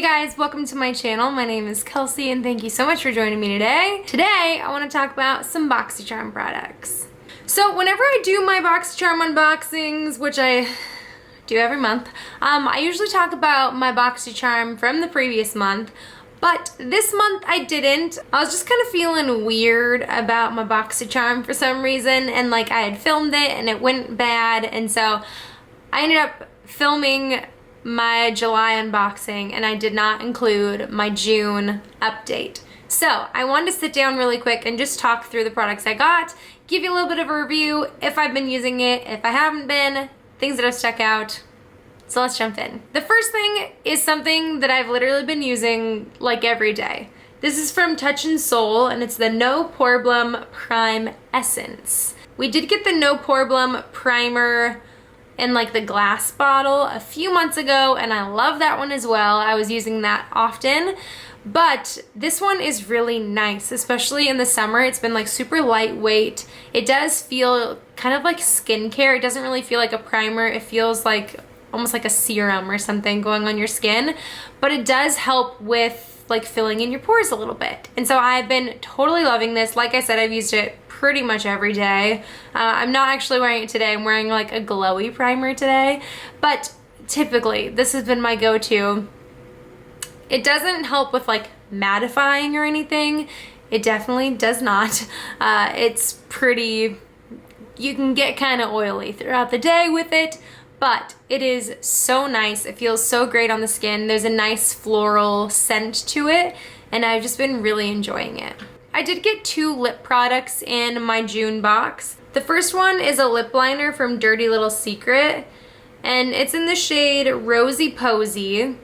guys, welcome to my channel. My name is Kelsey and thank you so much for joining me today. Today, I want to talk about some BOXYCHARM products. So whenever I do my BOXYCHARM unboxings, which I do every month, I usually talk about my BOXYCHARM from the previous month, but this month I didn't. I was just kind of feeling weird about my BOXYCHARM for some reason, and like I had filmed it and it went bad, and so I ended up filming my July unboxing and I did not include my June update. So I wanted to sit down really quick and just talk through the products I got, give you a little bit of a review, if I've been using it, if I haven't been, things that have stuck out. So let's jump in. The first thing is something that I've literally been using like every day. This is from Touch in Soul and it's the No Problem Prime Essence. We did get the No Problem Primer in like the glass bottle a few months ago and I love that one as well. I was using that often, but this one is really nice, especially in the summer. It's been like super lightweight. It does feel kind of like skincare. It doesn't really feel like a primer. It feels like almost like a serum or something going on your skin, but it does help with like filling in your pores a little bit. And so I've been totally loving this. Like I said, I've used it pretty much every day. I'm not actually wearing it today. I'm wearing like a glowy primer today, but typically this has been my go-to. It doesn't help with like mattifying or anything. It definitely does not. It's pretty, you can get kind of oily throughout the day with it, but it is so nice. It feels so great on the skin. There's a nice floral scent to it, and I've just been really enjoying it. I did get two lip products in my June box. The first one is a lip liner from Dirty Little Secret, and it's in the shade Rosy Posy.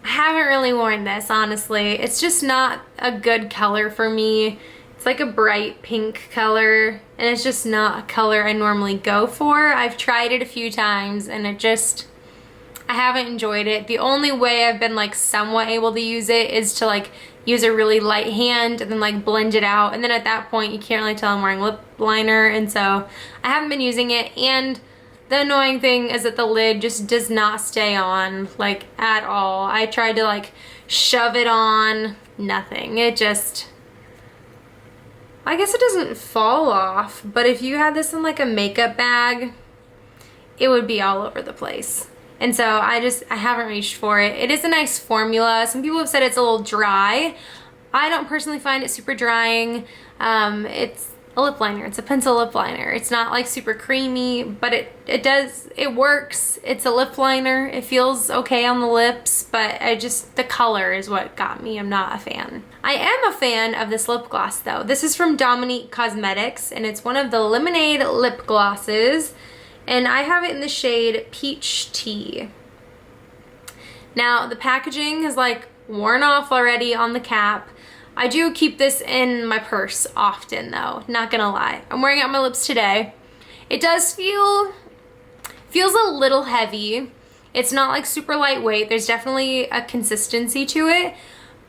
I haven't really worn this, honestly. It's just not a good color for me. It's like a bright pink color, and it's just not a color I normally go for. I've tried it a few times, and I haven't enjoyed it. The only way I've been like somewhat able to use it is to like use a really light hand and then like blend it out, and then at that point you can't really tell I'm wearing lip liner, and so I haven't been using it. And the annoying thing is that the lid just does not stay on like at all. I tried to like shove it on, nothing. It just, I guess it doesn't fall off, but if you had this in like a makeup bag, it would be all over the place. And so I haven't reached for it. It is a nice formula. Some people have said it's a little dry. I don't personally find it super drying. It's a lip liner. It's a pencil lip liner. It's not like super creamy, but it works. It's a lip liner. It feels okay on the lips, but the color is what got me. I'm not a fan. I am a fan of this lip gloss though. This is from Dominique Cosmetics and it's one of the Lemonade lip glosses. And I have it in the shade Peach Tea. Now the packaging has like worn off already on the cap. I do keep this in my purse often though, not gonna lie. I'm wearing it on my lips today. It does feels a little heavy. It's not like super lightweight. There's definitely a consistency to it,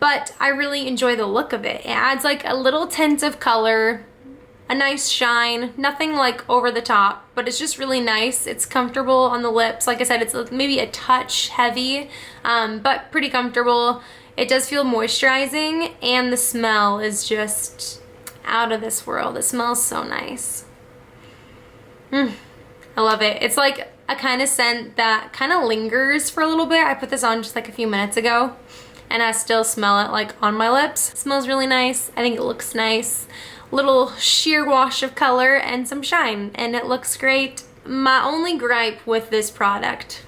but I really enjoy the look of it. It adds like a little tint of color, a nice shine, nothing like over the top, but it's just really nice. It's comfortable on the lips. Like I said, it's maybe a touch heavy, but pretty comfortable. It does feel moisturizing, and the smell is just out of this world. It smells so nice. I love it. It's like a kind of scent that kind of lingers for a little bit. I put this on just like a few minutes ago, and I still smell it like on my lips. It smells really nice. I think it looks nice. Little sheer wash of color and some shine, and it looks great. My only gripe with this product,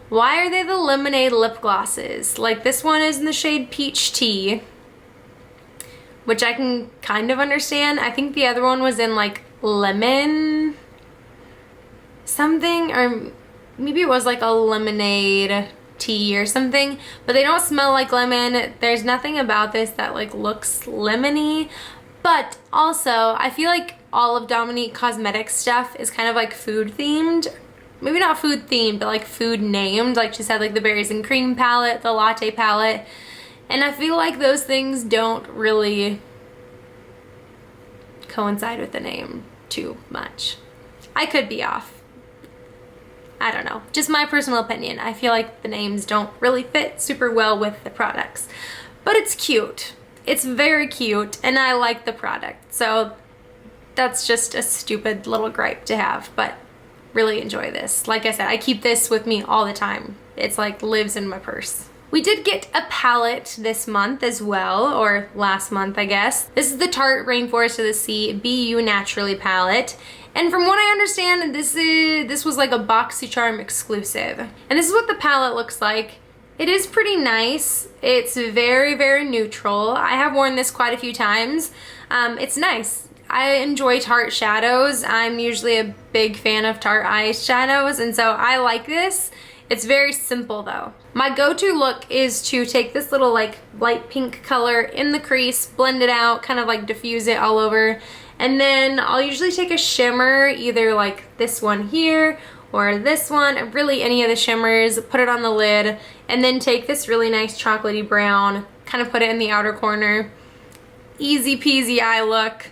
why are they the Lemonade lip glosses? Like this one is in the shade Peach Tea, which I can kind of understand. I think the other one was in like lemon something, or maybe it was like a lemonade tea or something, but they don't smell like lemon. There's nothing about this that like looks lemony. But also, I feel like all of Dominique Cosmetics stuff is kind of like food themed. Maybe not food themed, but like food named. Like she said, like the berries and cream palette, the latte palette. And I feel like those things don't really coincide with the name too much. I could be off. I don't know, just my personal opinion. I feel like the names don't really fit super well with the products, but it's cute. It's very cute and I like the product. So that's just a stupid little gripe to have, but really enjoy this. Like I said, I keep this with me all the time. It's like lives in my purse. We did get a palette this month as well, or last month I guess. This is the Tarte Rainforest of the Sea BU Naturally palette. And from what I understand, this was like a BOXYCHARM exclusive. And this is what the palette looks like. It is pretty nice. It's very, very neutral. I have worn this quite a few times. It's nice. I enjoy Tarte shadows. I'm usually a big fan of Tarte eyeshadows, and so I like this. It's very simple though. My go-to look is to take this little like light pink color in the crease, blend it out, kind of like diffuse it all over, and then I'll usually take a shimmer, either like this one here or this one, really any of the shimmers, put it on the lid, and then take this really nice chocolatey brown, kind of put it in the outer corner. Easy peasy eye look.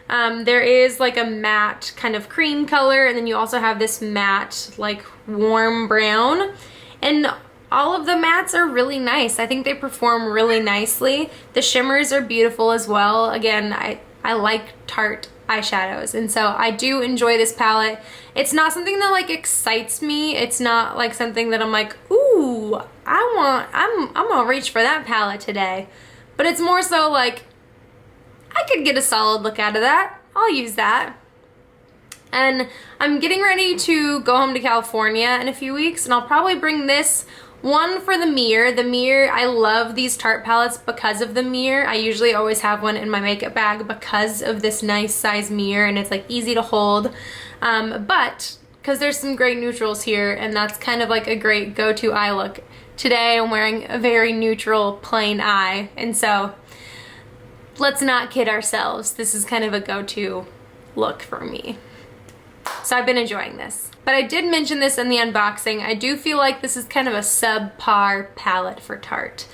There is like a matte kind of cream color, and then you also have this matte like warm brown, and all of the mattes are really nice. I think they perform really nicely. The shimmers are beautiful as well. Again, I like Tarte eyeshadows, and so I do enjoy this palette. It's not something that like excites me. It's not like something that I'm like, ooh, I'm gonna reach for that palette today. But it's more so like, I could get a solid look out of that. I'll use that. And I'm getting ready to go home to California in a few weeks, and I'll probably bring this one for the mirror. The mirror, I love these Tarte palettes because of the mirror. I usually always have one in my makeup bag because of this nice size mirror, and it's like easy to hold. But because there's some great neutrals here, and that's kind of like a great go-to eye look. Today I'm wearing a very neutral plain eye, and so let's not kid ourselves. This is kind of a go-to look for me. So I've been enjoying this. But I did mention this in the unboxing. I do feel like this is kind of a subpar palette for Tarte.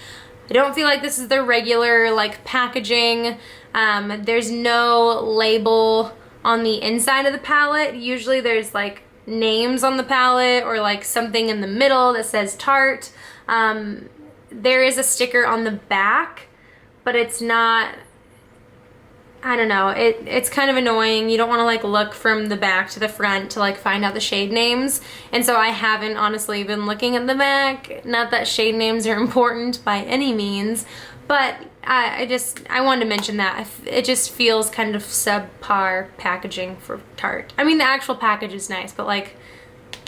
I don't feel like this is the regular like packaging. There's no label on the inside of the palette. Usually there's like names on the palette or like something in the middle that says Tarte. There is a sticker on the back, but it's not, I don't know, it's kind of annoying. You don't want to like look from the back to the front to like find out the shade names, and so I haven't honestly been looking at the back. Not that shade names are important by any means, but I wanted to mention that. It just feels kind of subpar packaging for Tarte. I mean, the actual package is nice, but like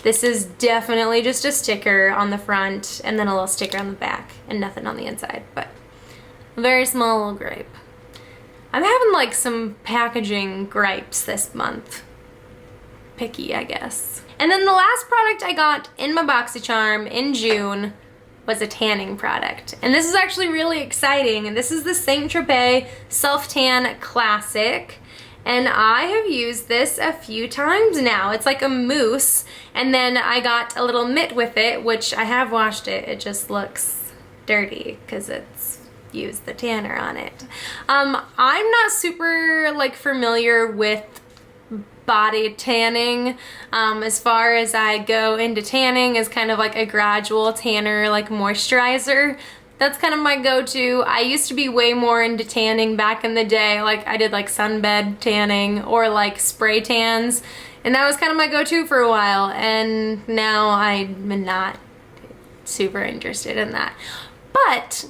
this is definitely just a sticker on the front and then a little sticker on the back and nothing on the inside, but a very small little gripe. I'm having like some packaging gripes this month. Picky, I guess. And then the last product I got in my BOXYCHARM in June was a tanning product. And this is actually really exciting. And this is the Saint Tropez Self Tan Classic. And I have used this a few times now. It's like a mousse. And then I got a little mitt with it, which I have washed it. It just looks dirty because it's used the tanner on it. I'm not super like familiar with body tanning. As far as I go into tanning as kind of like a gradual tanner, like moisturizer. That's kind of my go-to. I used to be way more into tanning back in the day. Like I did like sunbed tanning or like spray tans, and that was kind of my go-to for a while, and now I'm not super interested in that. But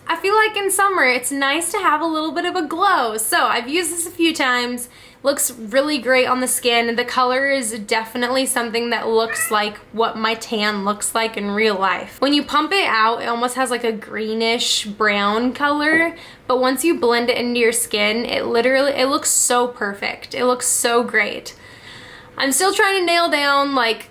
I feel like in summer it's nice to have a little bit of a glow. So I've used this a few times. Looks really great on the skin. The color is definitely something that looks like what my tan looks like in real life. When you pump it out, it almost has like a greenish brown color, but once you blend it into your skin, it looks so perfect. It looks so great. I'm still trying to nail down like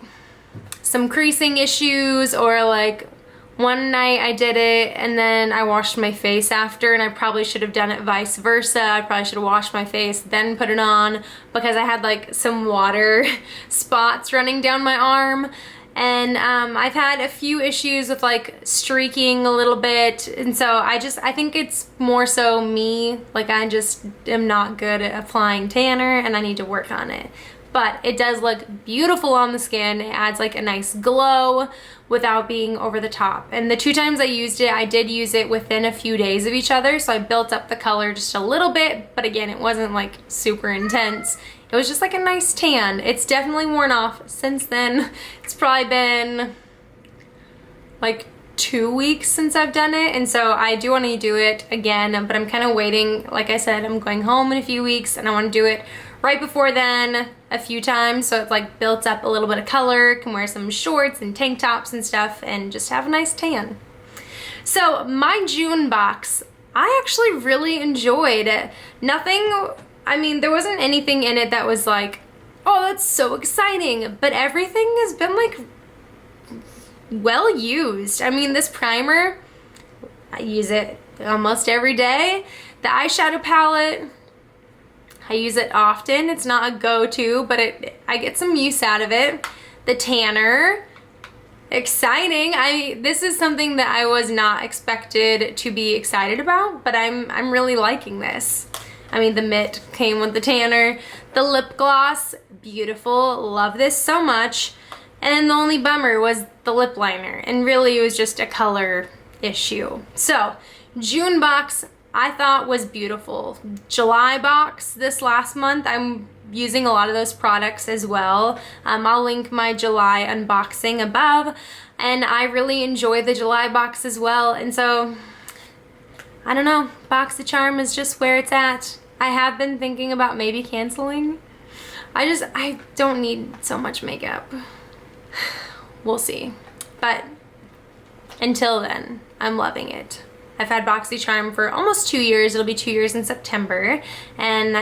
some creasing issues, or like one night I did it and then I washed my face after, and I probably should have done it vice versa. I probably should have washed my face then put it on, because I had like some water spots running down my arm, and I've had a few issues with like streaking a little bit, and so I think it's more so me, like I just am not good at applying tanner and I need to work on it. but it does look beautiful on the skin. It adds like a nice glow without being over the top. And the 2 times I used it, I did use it within a few days of each other, so I built up the color just a little bit, but again, it wasn't like super intense. It was just like a nice tan. It's definitely worn off since then. It's probably been like 2 weeks since I've done it, and so I do want to do it again, but I'm kind of waiting. Like I said, I'm going home in a few weeks and I want to do it right before then a few times, so it's like built up a little bit of color, can wear some shorts and tank tops and stuff and just have a nice tan. So my June box, I actually really enjoyed. Nothing, I mean, there wasn't anything in it that was like, oh, that's so exciting, but everything has been like well used. I mean, this primer, I use it almost every day. The eyeshadow palette, I use it often. It's not a go-to, but I get some use out of it. The tanner, exciting. This is something that I was not expected to be excited about, but I'm really liking this. I mean, the mitt came with the tanner. The lip gloss, beautiful. Love this so much. And then the only bummer was the lip liner, and really it was just a color issue. So June box I thought was beautiful. July box this last month, I'm using a lot of those products as well. I'll link my July unboxing above, and I really enjoy the July box as well. And so I don't know, BOXYCHARM is just where it's at. I have been thinking about maybe canceling. I don't need so much makeup. We'll see. But until then, I'm loving it. I've had BOXYCHARM for almost 2 years. It'll be 2 years in September. And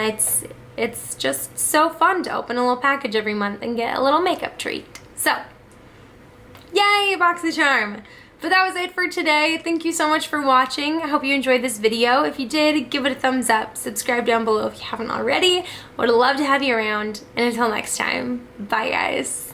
it's just so fun to open a little package every month and get a little makeup treat. So, yay, BOXYCHARM! But that was it for today. Thank you so much for watching. I hope you enjoyed this video. If you did, give it a thumbs up. Subscribe down below if you haven't already. Would love to have you around. And until next time, bye guys.